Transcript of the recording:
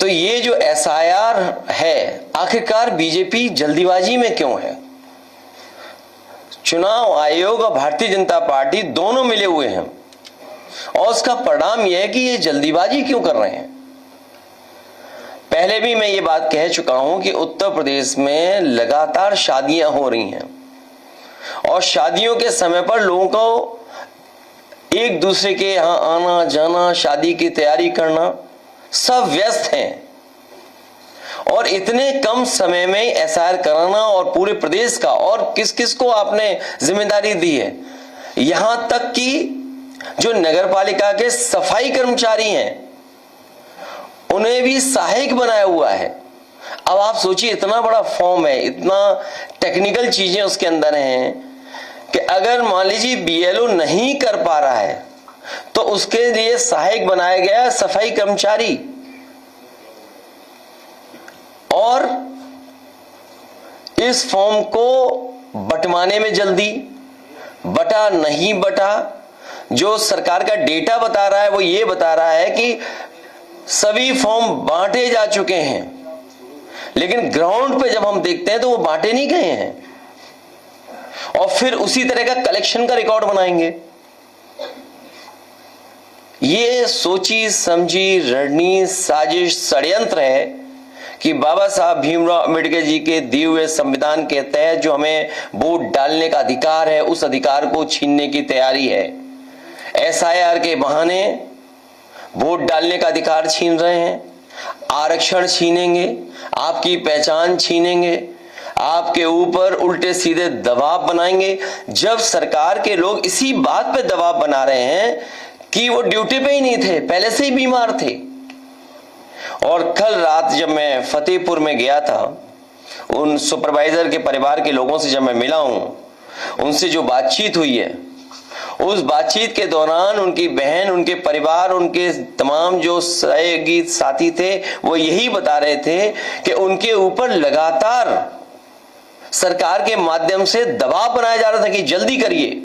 तो ये जो एसआईआर है, आखिरकार बीजेपी जल्दीबाजी में क्यों है? चुनाव आयोग और भारतीय जनता पार्टी दोनों मिले हुए हैं और उसका परिणाम यह है कि ये जल्दीबाजी क्यों कर रहे हैं। पहले भी मैं ये बात कह चुका हूं कि उत्तर प्रदेश में लगातार शादियां हो रही हैं और शादियों के समय पर लोगों को एक दूसरे के यहां आना जाना, शादी की तैयारी करना, सब व्यस्त हैं और इतने कम समय में एसआईआर कराना और पूरे प्रदेश का, और किस किस को आपने जिम्मेदारी दी है, यहां तक कि जो नगर पालिका के सफाई कर्मचारी हैं उन्हें भी सहायक बनाया हुआ है। अब आप सोचिए, इतना बड़ा फॉर्म है, इतना टेक्निकल चीजें उसके अंदर हैं कि अगर मान लीजिए बीएलओ नहीं कर पा रहा है तो उसके लिए सहायक बनाया गया सफाई कर्मचारी। और इस फॉर्म को बंटवाने में जल्दी, बटा नहीं बटा। जो सरकार का डेटा बता रहा है वो ये बता रहा है कि सभी फॉर्म बांटे जा चुके हैं, लेकिन ग्राउंड पे जब हम देखते हैं तो वो बांटे नहीं गए हैं और फिर उसी तरह का कलेक्शन का रिकॉर्ड बनाएंगे। ये सोची समझी रणनीति, साजिश, षड्यंत्र है कि बाबा साहब भीमराव अंबेडकर जी के दिए हुए संविधान के तहत जो हमें वोट डालने का अधिकार है, उस अधिकार को छीनने की तैयारी है। एसआईआर के बहाने वोट डालने का अधिकार छीन रहे हैं, आरक्षण छीनेंगे, आपकी पहचान छीनेंगे, आपके ऊपर उल्टे सीधे दबाव बनाएंगे। जब सरकार के लोग इसी बात पे दबाव बना रहे हैं कि वो ड्यूटी पे ही नहीं थे, पहले से ही बीमार थे। और कल रात जब मैं फतेहपुर में गया था, उन सुपरवाइजर के परिवार के लोगों से जब मैं मिला हूं, उनसे जो बातचीत हुई है, उस बातचीत के दौरान उनकी बहन, उनके परिवार, उनके तमाम जो सहयोगी साथी थे वो यही बता रहे थे कि उनके ऊपर लगातार सरकार के माध्यम से दबाव बनाया जा रहा था कि जल्दी करिए।